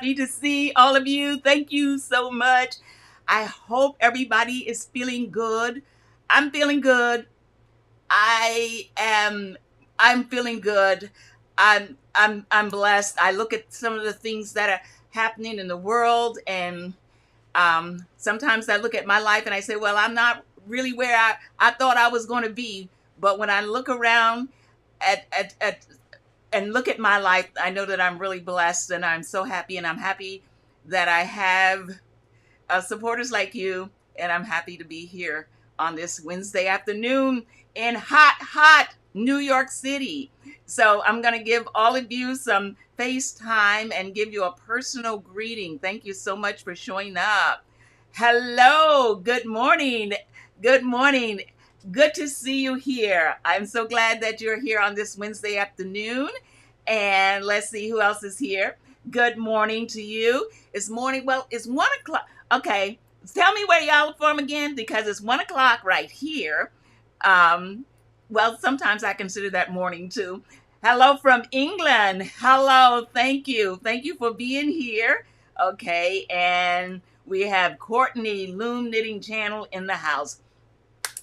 happy to see all of you. Thank you so much. I hope everybody is feeling good. I'm feeling good. I am I'm feeling good. I'm blessed. I look at some of the things that are happening in the world, and sometimes I look at my life and I say, well, I'm not really where I thought I was going to be. But when I look around at and look at my life, I know that I'm really blessed, and I'm so happy, and I'm happy that I have supporters like you, and I'm happy to be here on this Wednesday afternoon in hot New York City. So I'm going to give all of you some FaceTime and give you a personal greeting. Thank you so much for showing up. Hello, good morning. Good morning. Good to see you here. I'm so glad that you're here on this Wednesday afternoon. And let's see who else is here. Good morning to you. It's morning. Well, it's 1 o'clock. Okay. Tell me where y'all are from again, because it's 1 o'clock right here. Well, sometimes I consider that morning too. Hello from England. Hello. Thank you. Thank you for being here. Okay. And we have Courtney, Loom Knitting Channel in the house.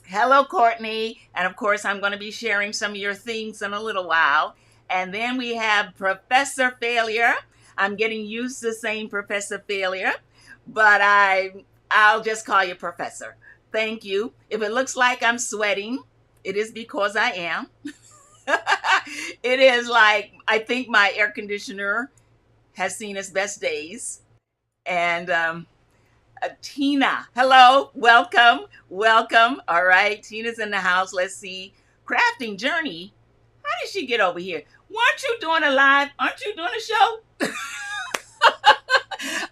Hello, Courtney. And of course, I'm going to be sharing some of your things in a little while. And then we have Professor Failure. I'm getting used to saying Professor Failure, but I'll just call you Professor. Thank you. If it looks like I'm sweating, it is because I am. It is like, I think my air conditioner has seen its best days. And Tina, hello, welcome, welcome. All right, Tina's in the house. Let's see. Crafting Journey. How did she get over here? Weren't you doing a live? Aren't you doing a show?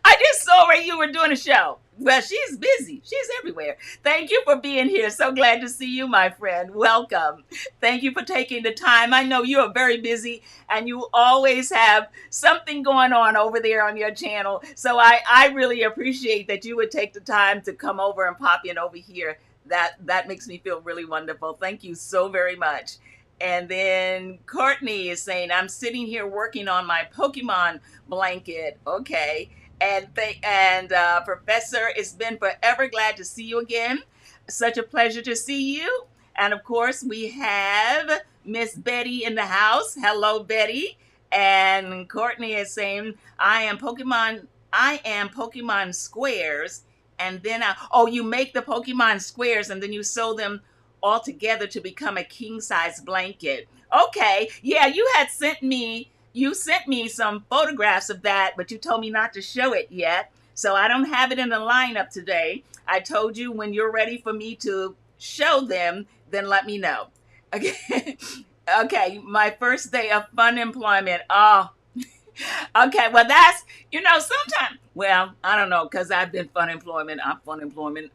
I just saw where you were doing a show. Well, she's busy. She's everywhere. Thank you for being here. So glad to see you, my friend. Welcome. Thank you for taking the time. I know you are very busy and you always have something going on over there on your channel. So I really appreciate that you would take the time to come over and pop in over here. That makes me feel really wonderful. Thank you so very much. And then Courtney is saying, I'm sitting here working on my Pokemon blanket. Okay. And Professor, it's been forever. Glad to see you again. Such a pleasure to see you. And of course, we have Miss Betty in the house. Hello, Betty. And Courtney is saying, I am Pokemon squares. And then, you make the Pokemon squares and then you sew them all together to become a king size blanket. Okay. Yeah, you sent me some photographs of that, but you told me not to show it yet. So I don't have it in the lineup today. I told you when you're ready for me to show them, then let me know. Okay. Okay. My first day of fun employment. Oh, okay. Well, that's, sometimes, well, I don't know, because I've been fun employment. I'm fun employment.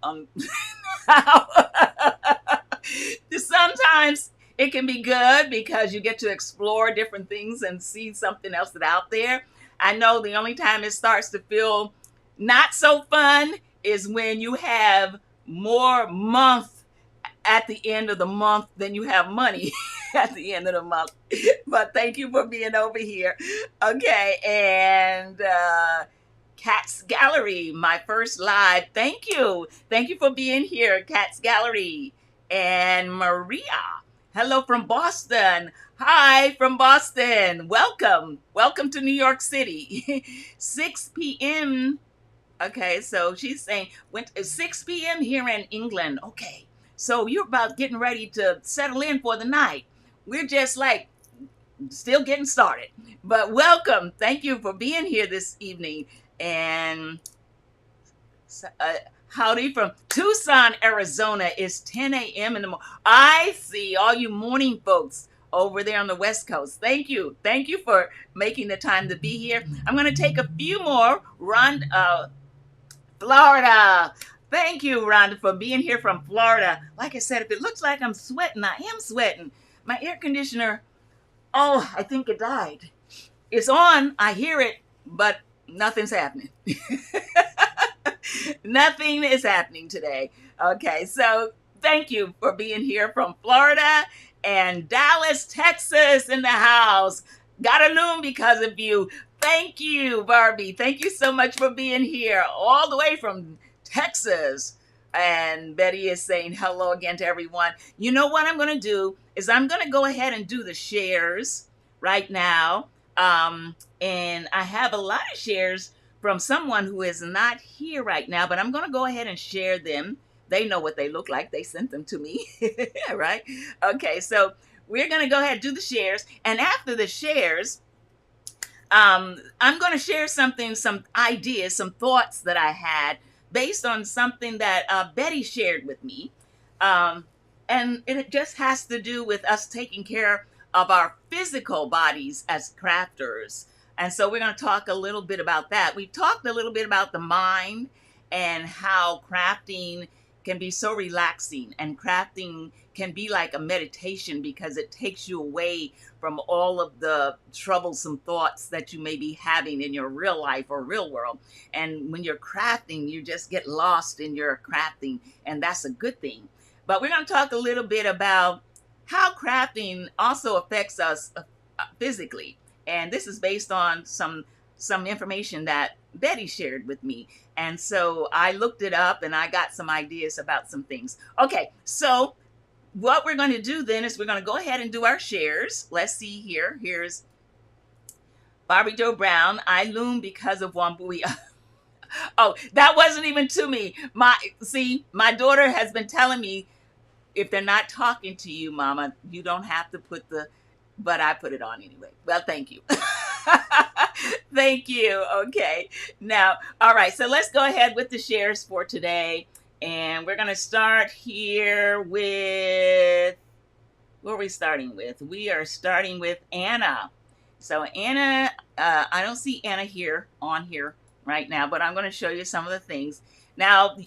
Sometimes it can be good because you get to explore different things and see something else that's out there. I know the only time it starts to feel not so fun is when you have more month at the end of the month than you have money at the end of the month. But thank you for being over here. Okay, and Cat's Gallery, my first live. Thank you. Thank you for being here, Cat's Gallery. And Maria, hello from Boston. Hi from Boston. Welcome. Welcome to New York City. 6 p.m. Okay, so she's saying, 6 p.m. here in England. Okay, so you're about getting ready to settle in for the night. We're just like still getting started. But welcome. Thank you for being here this evening. And howdy from Tucson, Arizona. It's 10 a.m. in the morning. I see all you morning folks over there on the West Coast. Thank you. Thank you for making the time to be here. I'm going to take a few more. Florida. Thank you, Rhonda, for being here from Florida. Like I said, if it looks like I'm sweating, I am sweating. My air conditioner, I think it died. It's on. I hear it, but nothing's happening. Nothing is happening today. Okay, so thank you for being here from Florida and Dallas, Texas in the house. Got a loom because of you. Thank you, Barbie. Thank you so much for being here, all the way from Texas. And Betty is saying hello again to everyone. You know what I'm going to do is I'm going to go ahead and do the shares right now. And I have a lot of shares from someone who is not here right now, but I'm going to go ahead and share them. They know what they look like. They sent them to me, right? Okay, so we're going to go ahead and do the shares. And after the shares, I'm going to share something, some ideas, some thoughts that I had based on something that Betty shared with me. Um, and it just has to do with us taking care of our physical bodies as crafters. And so we're going to talk a little bit about that. We talked a little bit about the mind and how crafting can be so relaxing, and crafting can be like a meditation because it takes you away from all of the troublesome thoughts that you may be having in your real life or real world. And when you're crafting, you just get lost in your crafting, and that's a good thing. But we're going to talk a little bit about how crafting also affects us physically. And this is based on some information that Betty shared with me. And so I looked it up and I got some ideas about some things. Okay, so what we're going to do then is we're going to go ahead and do our shares. Let's see here. Here's Barbie Joe Brown. I loom because of Wambui. Oh, that wasn't even to me. My daughter has been telling me, if they're not talking to you, Mama, you don't have to put but I put it on anyway. Well, thank you. Thank you. Okay. Now, all right. So let's go ahead with the shares for today. And we're going to start here with, what are we starting with? We are starting with Anna. So Anna, I don't see Anna on here right now, but I'm going to show you some of the things. Now,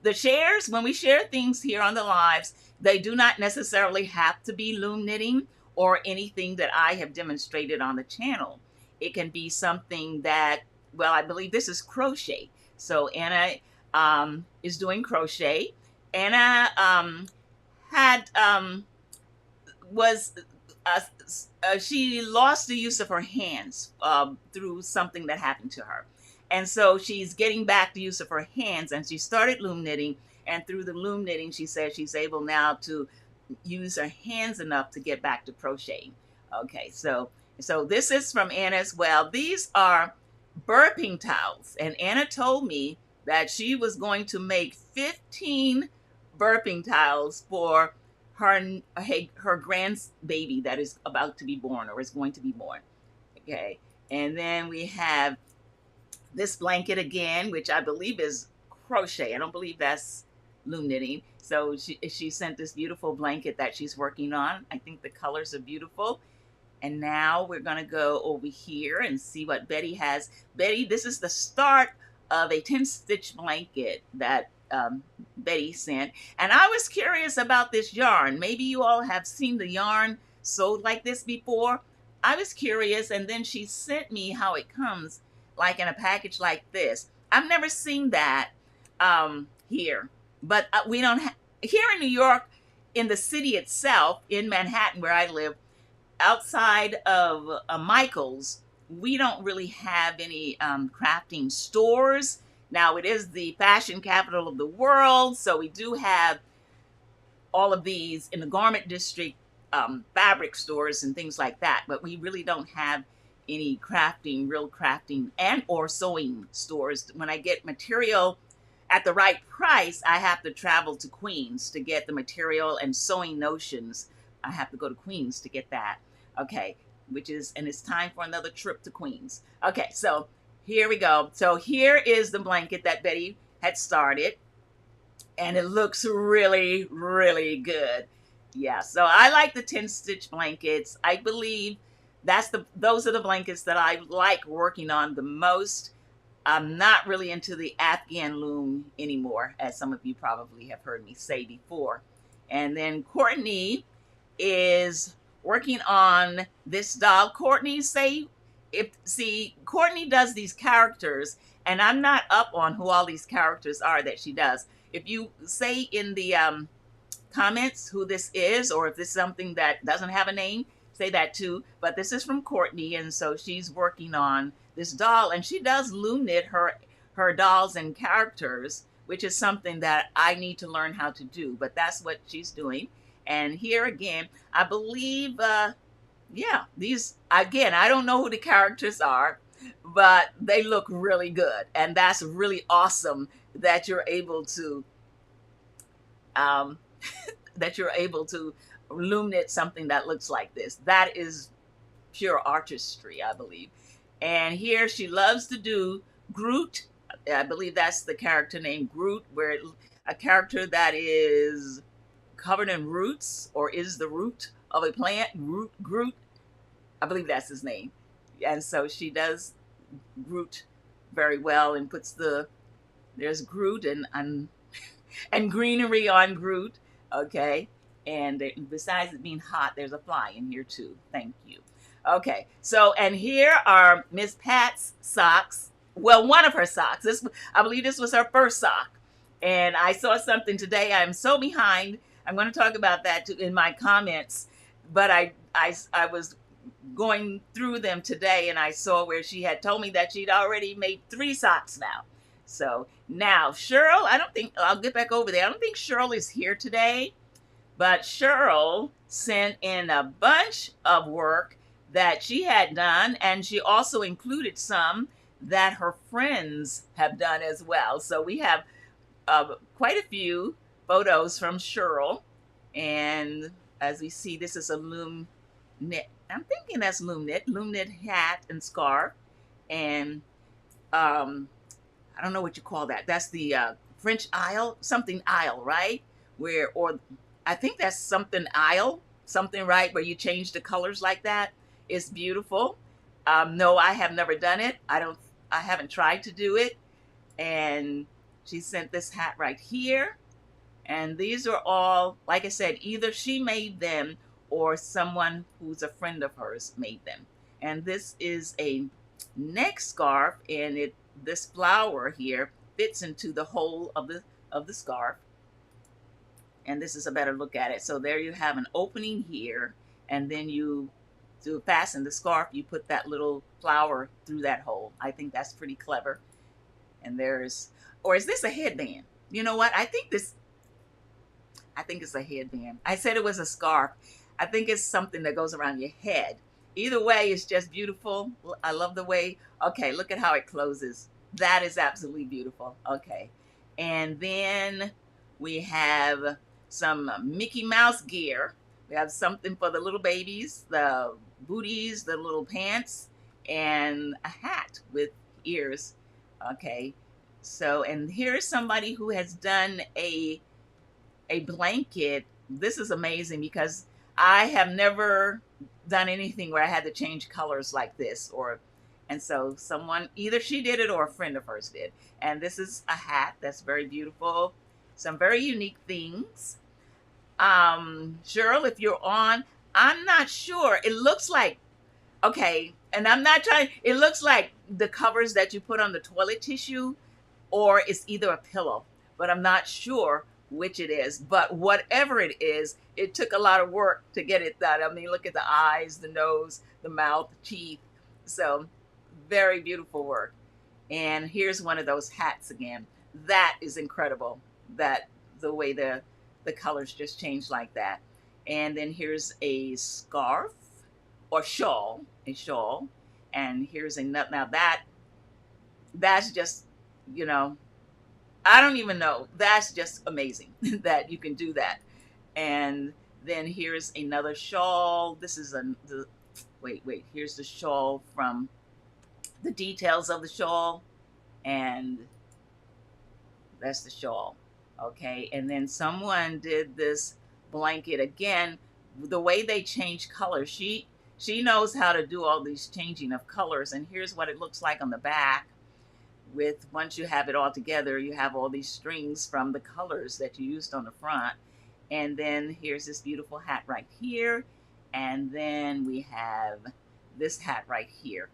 the shares, when we share things here on the lives, they do not necessarily have to be loom knitting or anything that I have demonstrated on the channel. It can be something that, well, I believe this is crochet. So Anna is doing crochet. Anna she lost the use of her hands through something that happened to her. And so she's getting back the use of her hands, and she started loom knitting. And through the loom knitting, she says she's able now to use her hands enough to get back to crocheting. Okay, so this is from Anna as well. These are burping towels, and Anna told me that she was going to make 15 burping towels for her grandbaby that is about to be born or is going to be born. Okay, and then we have this blanket again, which I believe is crochet. I don't believe that's loom knitting. So she sent this beautiful blanket that she's working on. I think the colors are beautiful. And now we're going to go over here and see what Betty has. Betty, this is the start of a 10-stitch blanket that Betty sent. And I was curious about this yarn. Maybe you all have seen the yarn sewed like this before. I was curious, and then she sent me how it comes, like in a package like this. I've never seen that here. But we don't here in New York, in the city itself, in Manhattan where I live, outside of Michael's, we don't really have any crafting stores. Now, it is the fashion capital of the world, so we do have all of these in the garment district, fabric stores and things like that, but we really don't have any real crafting and or sewing stores. When I get material at the right price, I have to travel to Queens to get the material, and sewing notions, I have to go to Queens to get that. Okay, and it's time for another trip to Queens. Okay, so here we go. So here is the blanket that Betty had started, and it looks really, really good. Yeah, so I like the 10-stitch blankets. I believe those are the blankets that I like working on the most. I'm not really into the Afghan loom anymore, as some of you probably have heard me say before. And then Courtney is working on this doll. Courtney does these characters, and I'm not up on who all these characters are that she does. If you say in the comments who this is, or if this is something that doesn't have a name, say that too. But this is from Courtney, and so she's working on this doll, and she does loom knit her dolls and characters, which is something that I need to learn how to do, but that's what she's doing. And here again, I believe, yeah, these, again, I don't know who the characters are, but they look really good. And that's really awesome that you're able to, um, that you're able to loom knit something that looks like this. That is pure artistry, I believe. And here she loves to do Groot. I believe that's the character named Groot, where a character that is covered in roots or is the root of a plant. Groot, I believe that's his name. And so she does Groot very well and puts there's Groot and greenery on Groot. Okay. And besides it being hot, there's a fly in here too. Thank you. Okay. So, and here are Miss Pat's socks. Well, one of her socks. I believe this was her first sock. And I saw something today. I'm so behind. I'm going to talk about that in my comments. But I was going through them today, and I saw where she had told me that she'd already made 3 socks now. So now Cheryl, I'll get back over there. I don't think Cheryl is here today, but Cheryl sent in a bunch of work that she had done, and she also included some that her friends have done as well. So we have quite a few photos from Cheryl, and as we see, this is a loom knit. I'm thinking that's loom knit hat and scarf, and I don't know what you call that. That's the French aisle, something aisle, right? Or I think that's something aisle, something, right, where you change the colors like that. It's beautiful. No, I have never done it. I haven't tried to do it. And she sent this hat right here. And these are all, like I said, either she made them or someone who's a friend of hers made them. And this is a neck scarf, and this flower here fits into the hole of the scarf. And this is a better look at it. So there you have an opening here, and then to fasten the scarf, you put that little flower through that hole. I think that's pretty clever. And or is this a headband? You know what? I think it's a headband. I said it was a scarf. I think it's something that goes around your head. Either way, it's just beautiful. I love the way, okay, look at how it closes. That is absolutely beautiful. Okay. And then we have some Mickey Mouse gear. We have something for the little babies, the booties, the little pants, and a hat with ears. Okay. So, and here's somebody who has done a blanket. This is amazing because I have never done anything where I had to change colors like this, and so someone, either she did it or a friend of hers did. And this is a hat that's very beautiful. Some very unique things. Cheryl, if you're on, I'm not sure. It looks like, okay, and I'm not trying, it looks like the covers that you put on the toilet tissue, or it's either a pillow, but I'm not sure which it is. But whatever it is, it took a lot of work to get it done. I mean, look at the eyes, the nose, the mouth, the teeth. So very beautiful work. And here's one of those hats again. That is incredible, that the way the colors just change like that. And then here's a scarf or shawl, a shawl. And here's a nut. Now that's just, I don't even know. That's just amazing that you can do that. And then here's another shawl. This is wait, here's the shawl from the details of the shawl. And that's the shawl. Okay. And then someone did this blanket again. The way they change colors, she knows how to do all these changing of colors. And here's what it looks like on the back. Once you have it all together, you have all these strings from the colors that you used on the front. And then here's this beautiful hat right here. And then we have this hat right here.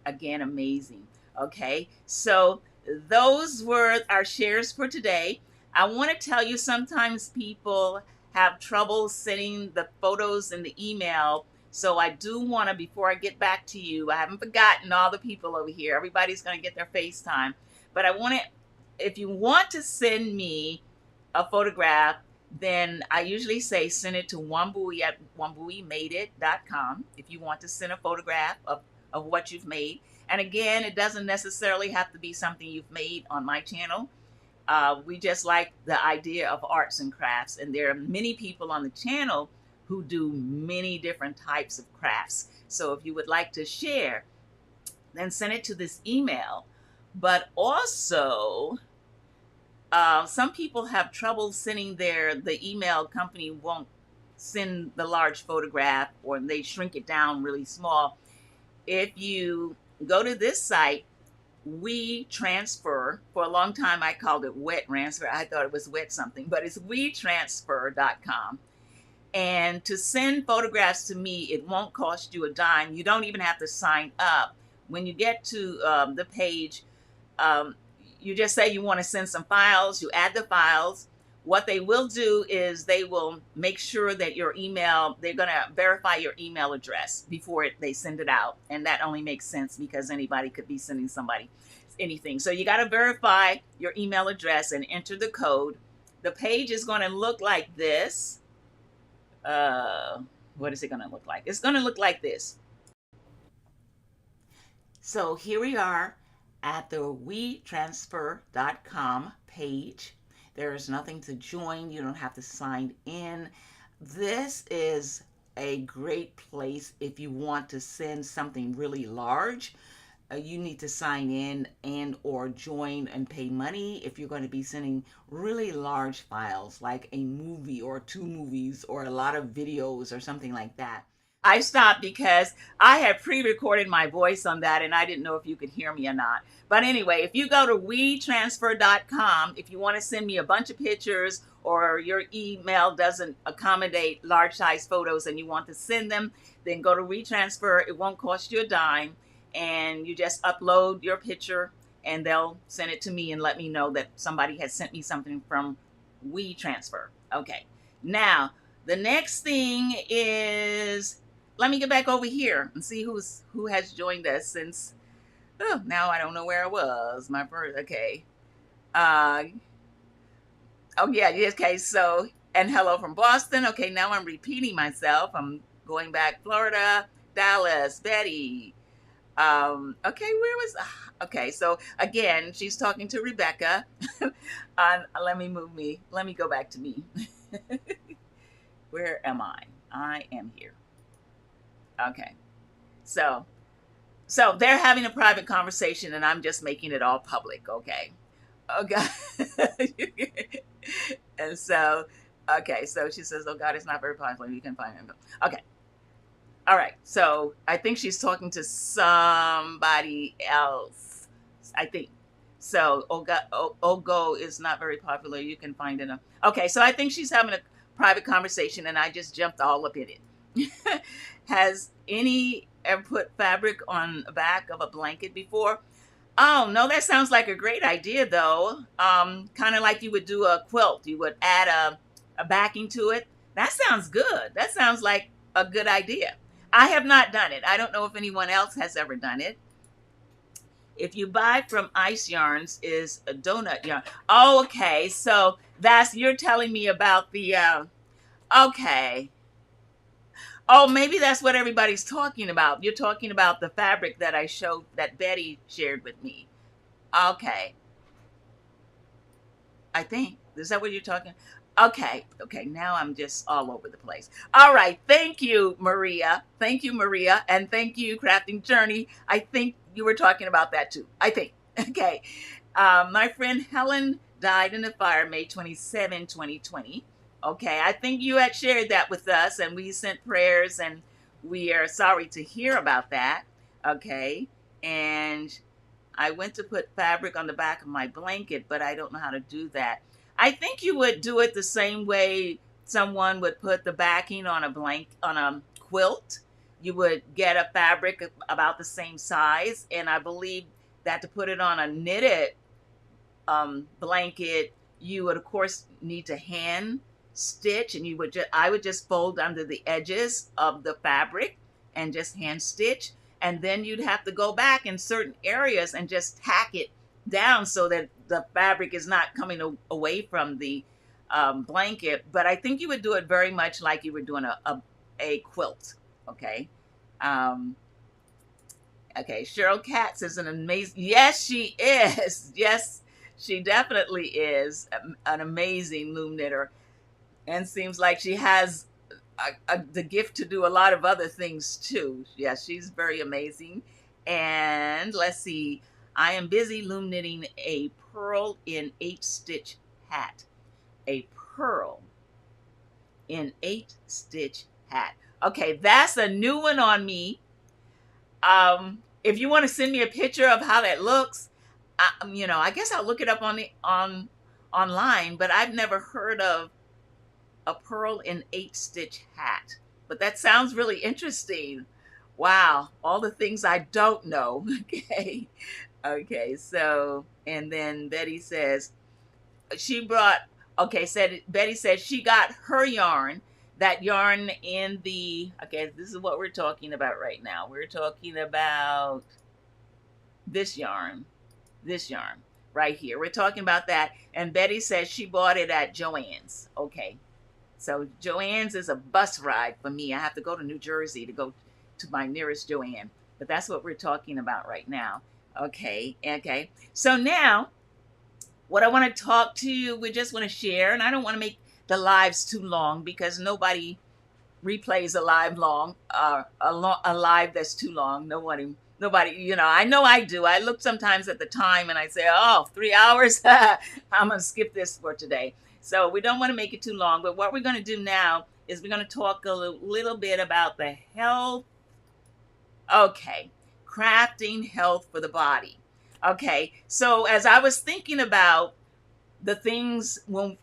Again, amazing. Okay, so those were our shares for today. I want to tell you, sometimes people have trouble sending the photos in the email So I do want to, before I get back to you, I haven't forgotten all the people over here. Everybody's going to get their FaceTime. But I want to, if you want to send me a photograph, then I usually say send it to Wambui at wambuimadeit.com if you want to send a photograph of what you've made. And again, it doesn't necessarily have to be something you've made on my channel. We just like the idea of arts and crafts, and there are many people on the channel who do many different types of crafts. So if you would like to share, then send it to this email. But also, some people have trouble sending the email company won't send the large photograph, or they shrink it down really small. If you go to this site, WeTransfer, for a long time I called it Wet Transfer. I thought it was wet something, but it's WeTransfer.com. And to send photographs to me, it won't cost you a dime. You don't even have to sign up. When you get to the page, you just say you want to send some files. You add the files. What they will do is they will make sure that your email, they're going to verify your email address before they send it out. And that only makes sense because anybody could be sending somebody anything. So you got to verify your email address and enter the code. The page is going to look like this. What is it going to look like? It's going to look like this. So here we are at the WeTransfer.com page. There is nothing to join. You don't have to sign in. This is a great place if you want to send something really large. You need to sign in and or join and pay money if you're going to be sending really large files, like a movie or 2 movies or a lot of videos or something like that. I stopped because I had pre-recorded my voice on that and I didn't know if you could hear me or not. But anyway, if you go to WeTransfer.com, if you want to send me a bunch of pictures or your email doesn't accommodate large size photos and you want to send them, then go to WeTransfer. It won't cost you a dime. And you just upload your picture and they'll send it to me and let me know that somebody has sent me something from WeTransfer. Okay. Now, the next thing is, let me get back over here and see who has joined us since, oh, now I don't know where I was. My first, okay. Oh yeah, okay, so, and hello from Boston. Okay, now I'm repeating myself. I'm going back, Florida, Dallas, Betty. Okay, where was, okay, so again, she's talking to Rebecca. Let me go back to me. Where am I? I am here. Okay. So they're having a private conversation and I'm just making it all public. Okay. Okay. And so, okay. So she says, oh God, it's not very popular. You can find him. Okay. All right. So I think she's talking to somebody else. I think. So Ogo is not very popular. You can find it. Okay. So I think she's having a private conversation and I just jumped all up in it. Has any ever put fabric on the back of a blanket before? Oh, no, that sounds like a great idea though. Kind of like you would do a quilt. You would add a backing to it. That sounds good. That sounds like a good idea. I have not done it. I don't know if anyone else has ever done it. If you buy from Ice Yarns is a donut yarn. Oh, okay. So you're telling me about the, okay. Oh, maybe that's what everybody's talking about. You're talking about the fabric that I showed, that Betty shared with me. Okay. I think. Is that what you're talking? Okay. Okay. Now I'm just all over the place. All right. Thank you, Maria. Thank you, Maria. And thank you, Crafting Journey. I think you were talking about that too. I think. Okay. My friend Helen died in a fire May 27, 2020. Okay, I think you had shared that with us and we sent prayers and we are sorry to hear about that. Okay, and I went to put fabric on the back of my blanket, but I don't know how to do that. I think you would do it the same way someone would put the backing on a quilt. You would get a fabric about the same size, and I believe that to put it on a knitted blanket, you would of course need to hand stitch, and I would just fold under the edges of the fabric and just hand stitch. And then you'd have to go back in certain areas and just tack it down so that the fabric is not coming away from the blanket. But I think you would do it very much like you were doing a quilt. Okay. Um, okay. Cheryl Katz is an amazing. Yes, she is. Yes, she definitely is an amazing loom knitter, and seems like she has the gift to do a lot of other things too. Yes, she's very amazing. And let's see. I am busy loom knitting a pearl in 8-stitch hat. A pearl in 8-stitch hat. Okay, that's a new one on me. If you want to send me a picture of how that looks, I guess I'll look it up on online. But I've never heard of a pearl in 8-stitch hat. But that sounds really interesting. Wow, all the things I don't know. Okay. Okay, so, and then Betty says, Betty said she got her yarn, that yarn in okay, this is what we're talking about right now. We're talking about this yarn right here. We're talking about that. And Betty says she bought it at Joann's. Okay. So Joann's is a bus ride for me. I have to go to New Jersey to go to my nearest Joann. But that's what we're talking about right now. Okay. Okay. So now, what I want to talk to you, we just want to share, and I don't want to make the lives too long because nobody replays a live long, a live that's too long. Nobody, I know I do. I look sometimes at the time and I say, oh, 3 hours. I'm going to skip this for today. So we don't want to make it too long. But what we're going to do now is we're going to talk a little bit about the health. Okay. Crafting health for the body. Okay. So as I was thinking about the things when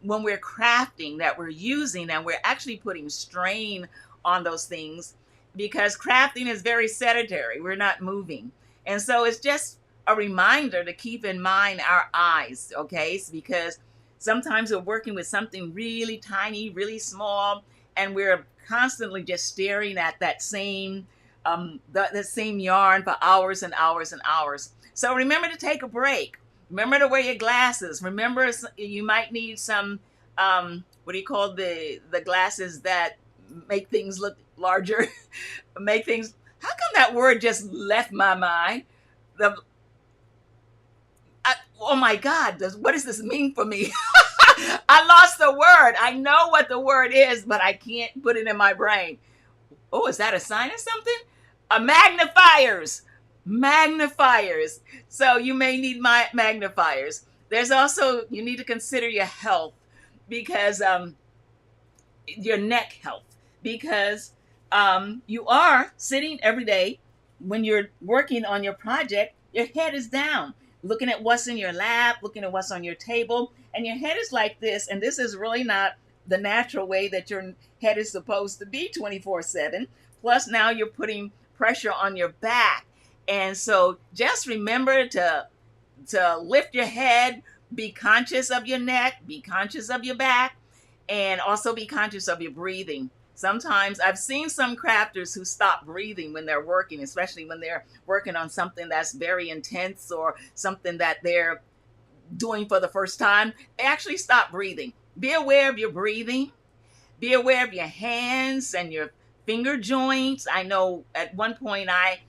we're crafting that we're using and we're actually putting strain on those things, because crafting is very sedentary. We're not moving. And so it's just a reminder to keep in mind our eyes, okay? Because sometimes we're working with something really tiny, really small, and we're constantly just staring at that same the same yarn for hours and hours and hours. So remember to take a break. Remember to wear your glasses. Remember, you might need some, what do you call the glasses that make things look larger? How come that word just left my mind? Oh my God, what does this mean for me? I lost the word. I know what the word is, but I can't put it in my brain. Oh, is that a sign of something? Magnifiers. Magnifiers. So you may need magnifiers. There's also, you need to consider your health, because your neck health, because you are sitting every day when you're working on your project, your head is down, looking at what's in your lap, looking at what's on your table, and your head is like this. And this is really not the natural way that your head is supposed to be 24/7. Plus now you're putting pressure on your back. And so just remember to lift your head, be conscious of your neck, be conscious of your back, and also be conscious of your breathing. Sometimes I've seen some crafters who stop breathing when they're working, especially when they're working on something that's very intense or something that they're doing for the first time. They actually stop breathing. Be aware of your breathing. Be aware of your hands and your finger joints. I know at one point I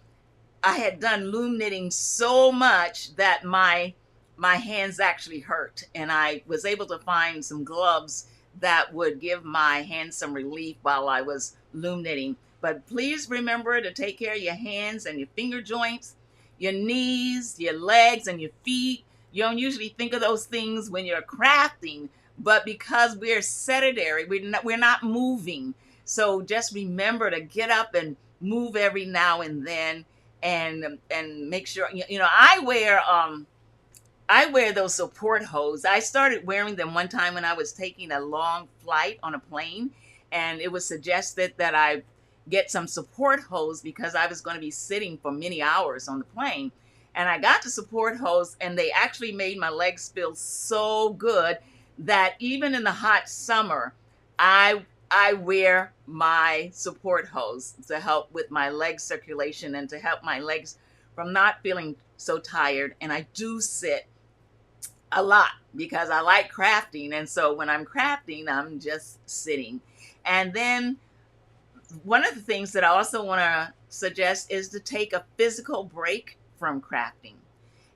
had done loom knitting so much that my hands actually hurt, and I was able to find some gloves that would give my hands some relief while I was loom knitting. But please remember to take care of your hands and your finger joints, your knees, your legs, and your feet. You don't usually think of those things when you're crafting, but because we're sedentary, we're not moving. So just remember to get up and move every now and then, and make sure, I wear those support hose. I started wearing them one time when I was taking a long flight on a plane, and it was suggested that I get some support hose because I was going to be sitting for many hours on the plane. And I got the support hose, and they actually made my legs feel so good that even in the hot summer, I I wear my support hose to help with my leg circulation and to help my legs from not feeling so tired. And I do sit a lot because I like crafting. And so when I'm crafting, I'm just sitting. And then one of the things that I also want to suggest is to take a physical break from crafting.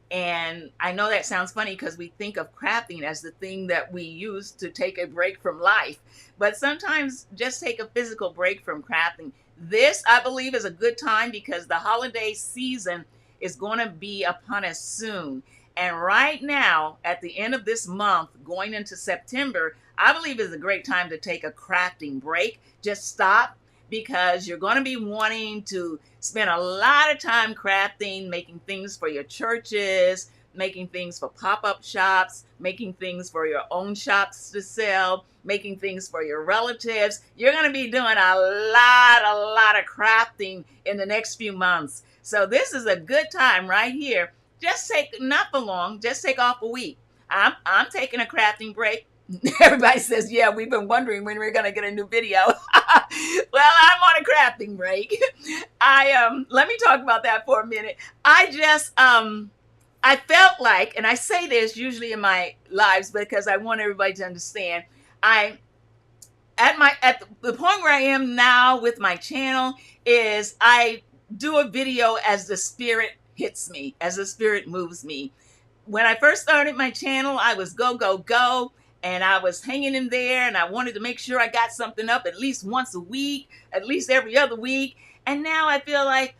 And I know that sounds funny because we think of crafting as the thing that we use to take a break from life. But sometimes just take a physical break from crafting. This, I believe, is a good time because the holiday season is going to be upon us soon. And right now, at the end of this month, going into September, I believe is a great time to take a crafting break. Just stop, because you're going to be wanting to spend a lot of time crafting, making things for your churches, making things for pop-up shops, making things for your own shops to sell, making things for your relatives. You're going to be doing a lot of crafting in the next few months. So this is a good time right here. Just take, not for long, just take off a week. I'm taking a crafting break. Everybody says, yeah, we've been wondering when we're going to get a new video. Well, I'm on a crafting break. Let me talk about that for a minute. I felt like, and I say this usually in my lives because I want everybody to understand, at the point where I am now with my channel is I do a video as the spirit hits me, as the spirit moves me. When I first started my channel, I was go. And I was hanging in there and I wanted to make sure I got something up at least once a week, at least every other week. And now I feel like,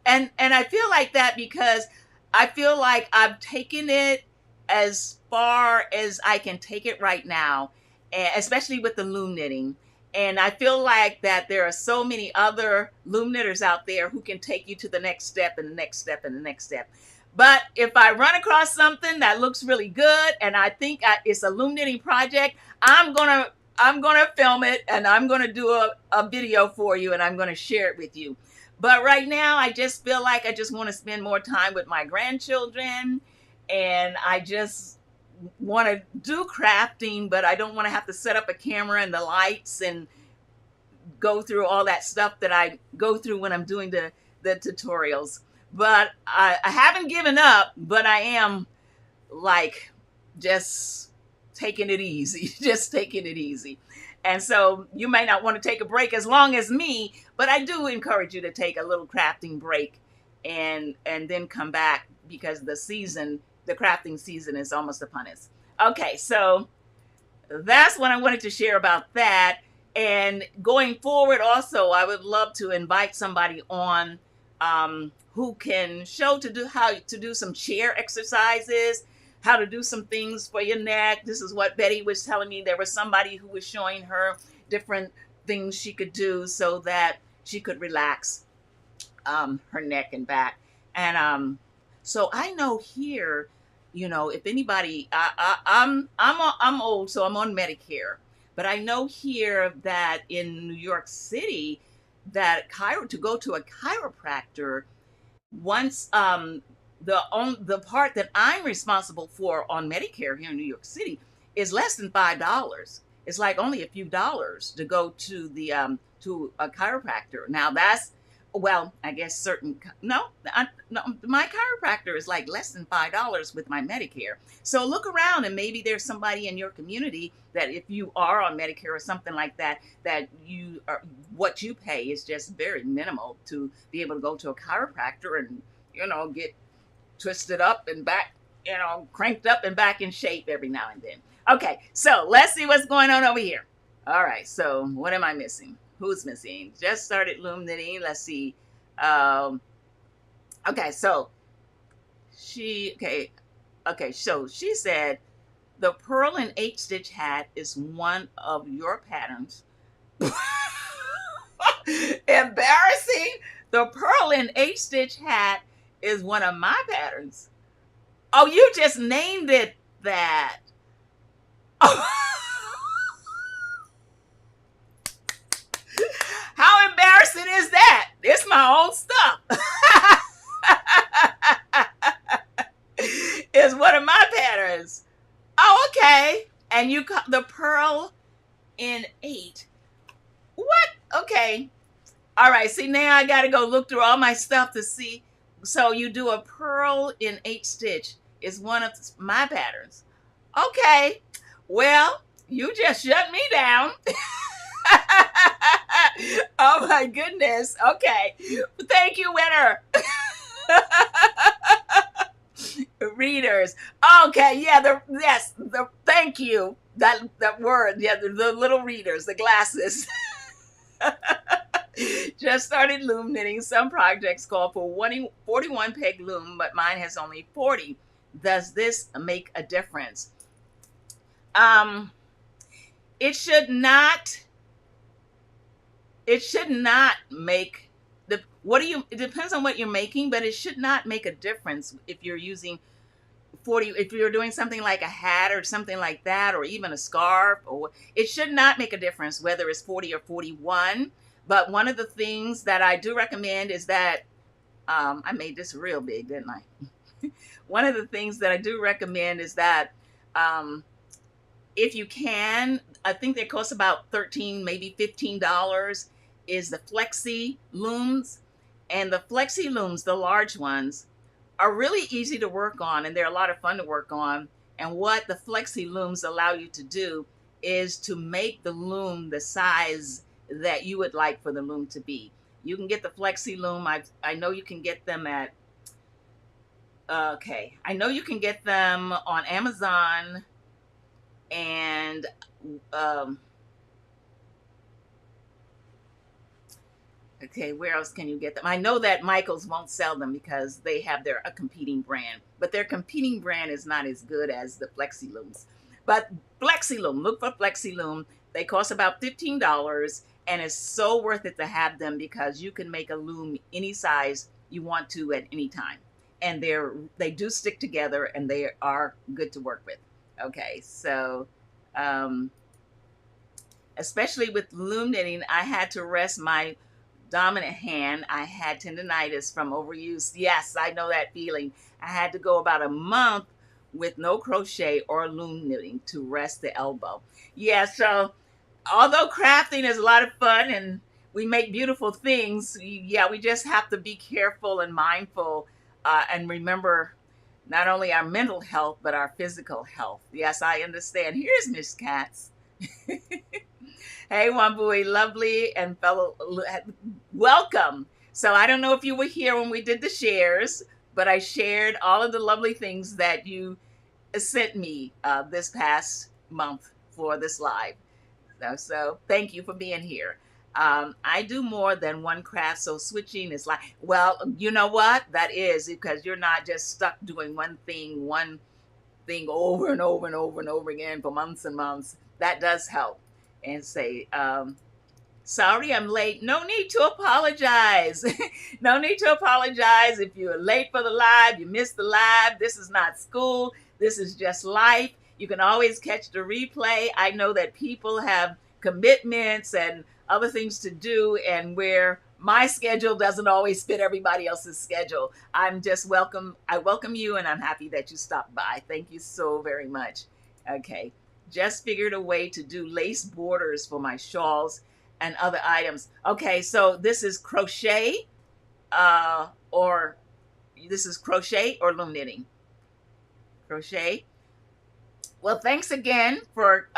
and I feel like that because I feel like I've taken it as far as I can take it right now, especially with the loom knitting. And I feel like that there are so many other loom knitters out there who can take you to the next step and the next step and the next step. But if I run across something that looks really good and I think it's a loom knitting project, I'm gonna film it and I'm gonna do a video for you and I'm gonna share it with you. But right now, I just feel like I just want to spend more time with my grandchildren, and I just want to do crafting, but I don't want to have to set up a camera and the lights and go through all that stuff that I go through when I'm doing the tutorials. But I haven't given up, but I am like just taking it easy, just taking it easy. And so you may not want to take a break as long as me, but I do encourage you to take a little crafting break and then come back because the crafting season is almost upon us. Okay, so that's what I wanted to share about that. And going forward also, I would love to invite somebody on who can show how to do some chair exercises, how to do some things for your neck. This is what Betty was telling me. There was somebody who was showing her different things she could do so that she could relax her neck and back. And so I know here, if anybody, I'm old, so I'm on Medicare, but I know here that in New York City, that to go to a chiropractor, once the part that I'm responsible for on Medicare here in New York City is less than $5. It's like only a few dollars to go to to a chiropractor. Now that's, well, I guess no, my chiropractor is like less than $5 with my Medicare. So look around and maybe there's somebody in your community that if you are on Medicare or something like that, that what you pay is just very minimal to be able to go to a chiropractor and, get twisted up and back, cranked up and back in shape every now and then. Okay, so let's see what's going on over here. All right, so what am I missing? Who's missing? Just started loom knitting. Let's see. Okay, so so she said the pearl and 8-stitch hat is one of your patterns. Embarrassing. The pearl and 8-stitch hat is one of my patterns. Oh, you just named it that. Oh. How embarrassing is that? It's my own stuff. It's one of my patterns. Oh, okay. And the pearl in 8 Okay. All right. See, now I got to go look through all my stuff to see. So you do a purl in 8 stitch is one of my patterns. Okay. Well, you just shut me down. Oh my goodness. Okay. Thank you, winner. Readers. Okay, yeah, thank you. That word, yeah, the little readers, the glasses. Just started loom knitting. Some projects call for 41 peg loom, but mine has only 40. Does this make a difference? Um, it should not. It should not make the. What do you? It depends on what you're making, but it should not make a difference if you're using 40. If you're doing something like a hat or something like that, or even a scarf, or it should not make a difference whether it's 40 or 41. But one of the things that I do recommend is that I made this real big, didn't I? One of the things that I do recommend is that um, if you can, I think they cost about 13, maybe $15, is the Flexee looms. And the Flexee looms, the large ones, are really easy to work on, and they're a lot of fun to work on. And what the Flexee looms allow you to do is to make the loom the size that you would like for the loom to be. You can get the Flexee loom. I know you can get them at, okay, I know you can get them on Amazon and um, okay, where else can you get them? I know that Michaels won't sell them because they have a competing brand, but their competing brand is not as good as the Flexee looms. But Flexee loom, look for Flexee loom. They cost about $15, and it's so worth it to have them because you can make a loom any size you want to at any time, and they do stick together, and they are good to work with. Okay, so um, especially with loom knitting, I had to rest my dominant hand. I had tendonitis from overuse. Yes, I know that feeling. I had to go about a month with no crochet or loom knitting to rest the elbow. Yeah, so although crafting is a lot of fun and we make beautiful things, yeah, we just have to be careful and mindful and remember not only our mental health, but our physical health. Yes, I understand. Here's Miss Katz. Hey, Wambui, lovely and fellow, welcome. So I don't know if you were here when we did the shares, but I shared all of the lovely things that you sent me this past month for this live. So thank you for being here. I do more than one craft, so switching is like, well, you know what? That is because you're not just stuck doing one thing over and over and over and over again for months and months. That does help. And say, sorry I'm late. No need to apologize. No need to apologize. If you're late for the live, you missed the live. This is not school. This is just life. You can always catch the replay. I know that people have commitments and other things to do, and where my schedule doesn't always fit everybody else's schedule. I welcome you, and I'm happy that you stopped by. Thank you so very much. Okay. Just figured a way to do lace borders for my shawls and other items. Okay, so this is crochet or loom knitting. Crochet. Well, thanks again for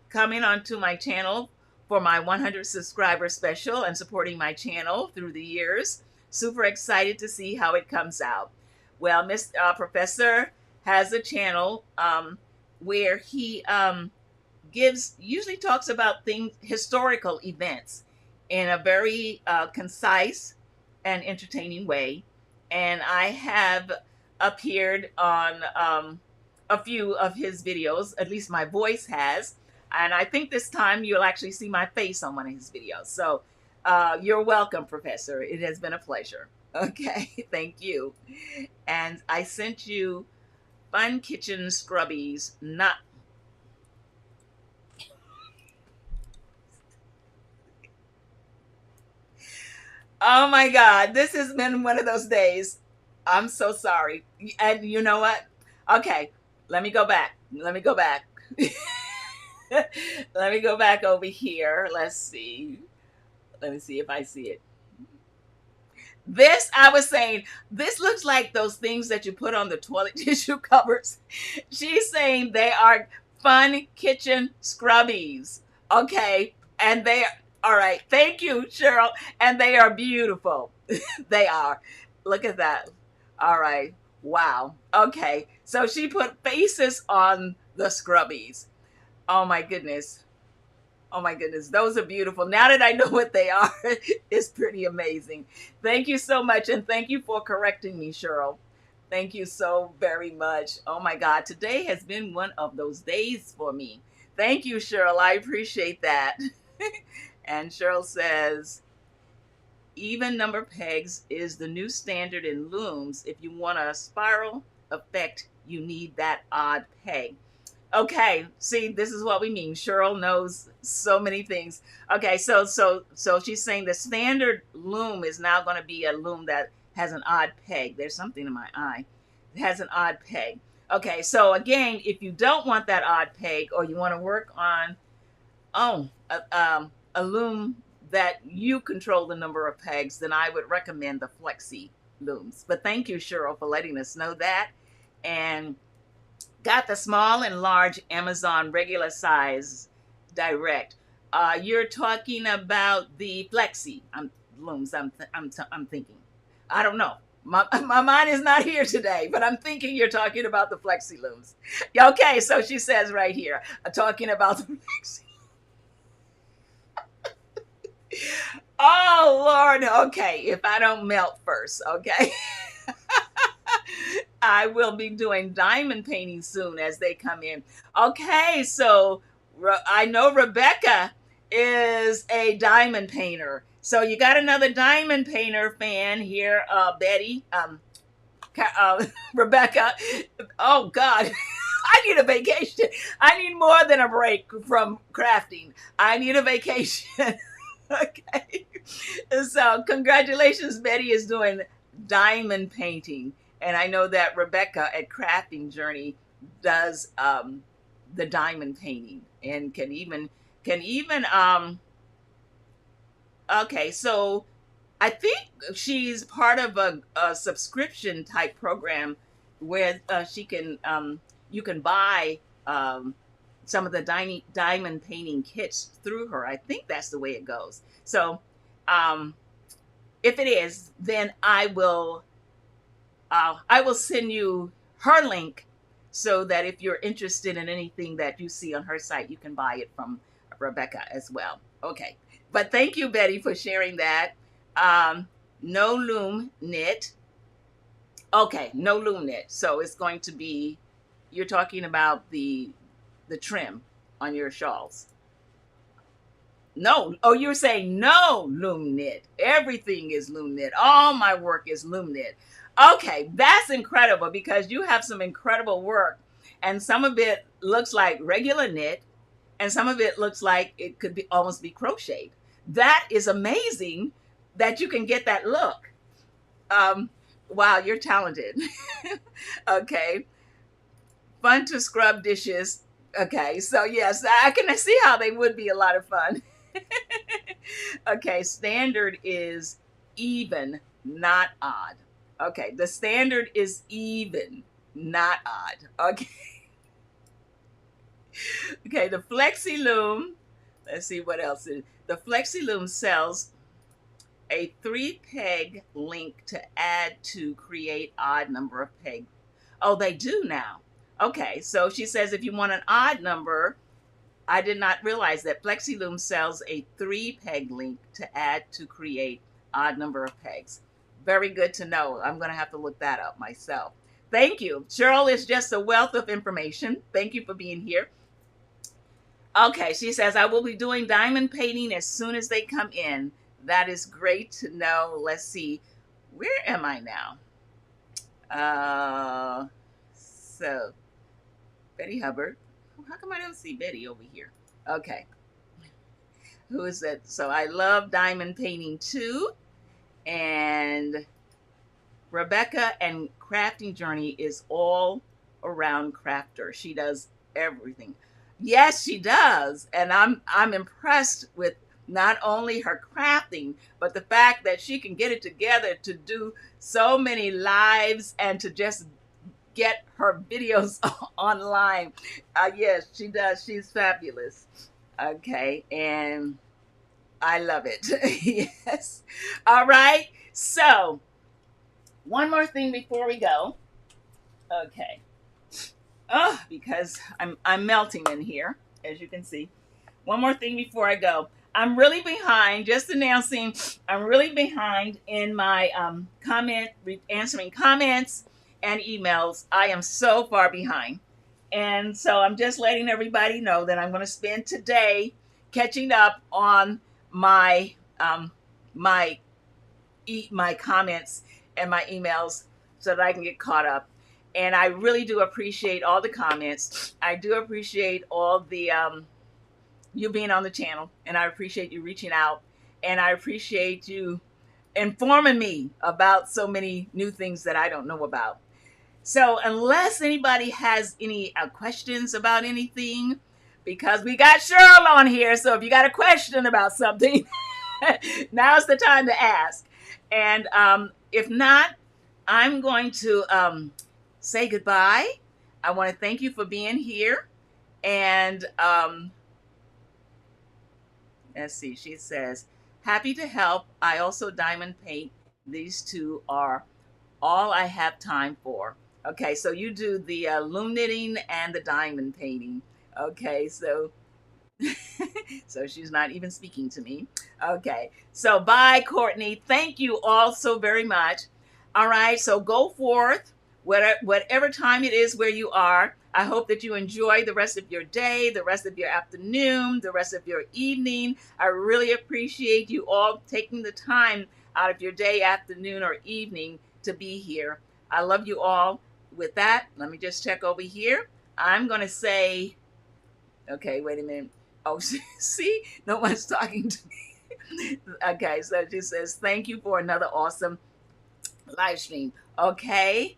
coming onto my channel for my 100 subscriber special and supporting my channel through the years. Super excited to see how it comes out. Well, Professor has a channel where he usually talks about historical events in a very concise and entertaining way. And I have appeared on a few of his videos, at least my voice has. And I think this time you'll actually see my face on one of his videos. So you're welcome, Professor. It has been a pleasure. Okay, thank you. And I sent you Fun Kitchen Scrubbies, not. Oh my God, this has been one of those days. I'm so sorry. And you know what? Okay, let me go back. Let me go back. Let me go back over here. Let's see. Let me see if I see it. This, I was saying, this looks like those things that you put on the toilet tissue covers. She's saying they are fun kitchen scrubbies. Okay. And they are, all right. Thank you, Cheryl. And they are beautiful. They are. Look at that. All right. Wow. Okay. So she put faces on the scrubbies. Oh my goodness. Oh my goodness, those are beautiful. Now that I know what they are, it's pretty amazing. Thank you so much, and thank you for correcting me, Cheryl. Thank you so very much. Oh my God, today has been one of those days for me. Thank you, Cheryl. I appreciate that. And Cheryl says, even number pegs is the new standard in looms. If you want a spiral effect, you need that odd peg. Okay, see, this is what we mean. Cheryl knows so many things. Okay, so she's saying the standard loom is now going to be a loom that has an odd peg. There's something in my eye. It has an odd peg. Okay, so again, if you don't want that odd peg, or you want to work on a loom that you control the number of pegs, then I would recommend the Flexee looms. But thank you, Cheryl, for letting us know that. And got the small and large Amazon regular size direct. You're talking about the Flexee looms. I'm thinking. I don't know. My mind is not here today, but I'm thinking you're talking about the Flexee looms. Okay, so she says right here, talking about the Flexee. Oh Lord. Okay, if I don't melt first, okay. I will be doing diamond painting soon as they come in. Okay, so I know Rebecca is a diamond painter. So you got another diamond painter fan here, Betty, Rebecca. Oh God, I need a vacation. I need more than a break from crafting. I need a vacation. Okay. So congratulations, Betty is doing diamond painting. And I know that Rebecca at Crafting Journey does the diamond painting and can even okay, so I think she's part of a subscription type program where she can you can buy some of the diamond painting kits through her. I think that's the way it goes. So if it is, then I will send you her link so that if you're interested in anything that you see on her site, you can buy it from Rebecca as well. Okay. But thank you, Betty, for sharing that. No loom knit. Okay, no loom knit. So it's going to be, you're talking about the trim on your shawls. No. Oh, you're saying no loom knit. Everything is loom knit. All my work is loom knit. Okay, that's incredible because you have some incredible work. And some of it looks like regular knit, and some of it looks like it could be almost be crocheted. That is amazing that you can get that look. Wow, you're talented. Okay. Fun to scrub dishes. Okay, so yes, I can see how they would be a lot of fun. Okay, standard is even, not odd. Okay, the standard is even, not odd. Okay. Okay, the Flexee Loom. Let's see what else it is. The Flexee Loom sells a 3-peg link to add to create odd number of pegs. Oh, they do now. Okay, so she says if you want an odd number, I did not realize that Flexee Loom sells a 3-peg link to add to create odd number of pegs. Very good to know. I'm going to have to look that up myself. Thank you. Cheryl is just a wealth of information. Thank you for being here. Okay, she says, I will be doing diamond painting as soon as they come in. That is great to know. Let's see. Where am I now? So, Betty Hubbard. How come I don't see Betty over here? Okay. Who is that? So I love diamond painting too. And Rebecca and Crafting Journey is all around crafter. She does everything. Yes, she does. And I'm impressed with not only her crafting, but the fact that she can get it together to do so many lives and to just get her videos online. Yes, she does. She's fabulous. Okay, and I love it. Yes. All right. So, one more thing before we go. Okay. Oh, because I'm melting in here, as you can see. One more thing before I go. I'm really behind, just announcing, I'm really behind in my answering comments and emails. I am so far behind. And so I'm just letting everybody know that I'm going to spend today catching up on my my my comments and my emails so that I can get caught up. And I really do appreciate all the comments. I do appreciate all the you being on the channel, and I appreciate you reaching out, and I appreciate you informing me about so many new things that I don't know about. So unless anybody has any questions about anything, because we got Cheryl on here, so if you got a question about something, now's the time to ask. And if not, I'm going to say goodbye. I want to thank you for being here. And let's see, she says, happy to help. I also diamond paint. These two are all I have time for. Okay, so you do the loom knitting and the diamond painting. Okay, so so she's not even speaking to me. Okay, so bye, Courtney. Thank you all so very much. All right, so go forth, whatever time it is where you are. I hope that you enjoy the rest of your day, the rest of your afternoon, the rest of your evening. I really appreciate you all taking the time out of your day, afternoon, or evening to be here. I love you all. With that, let me just check over here. I'm going to say, okay, wait a minute. Oh, see, no one's talking to me. Okay, so she says, thank you for another awesome live stream. Okay,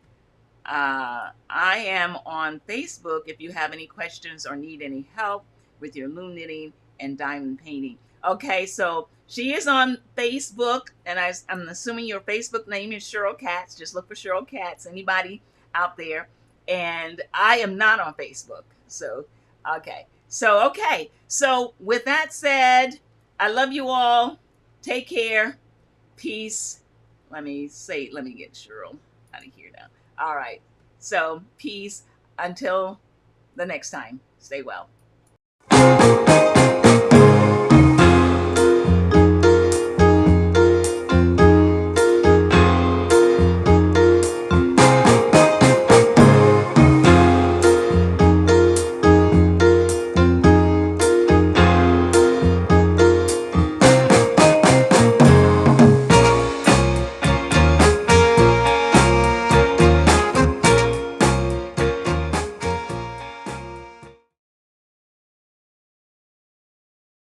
I am on Facebook if you have any questions or need any help with your loom knitting and diamond painting. Okay, so she is on Facebook, and I'm assuming your Facebook name is Cheryl Katz. Just look for Cheryl Katz, anybody out there. And I am not on Facebook. So, okay. So with that said, I love you all. Take care. Peace. Let me get Cheryl out of here now. All right. So peace until the next time. Stay well.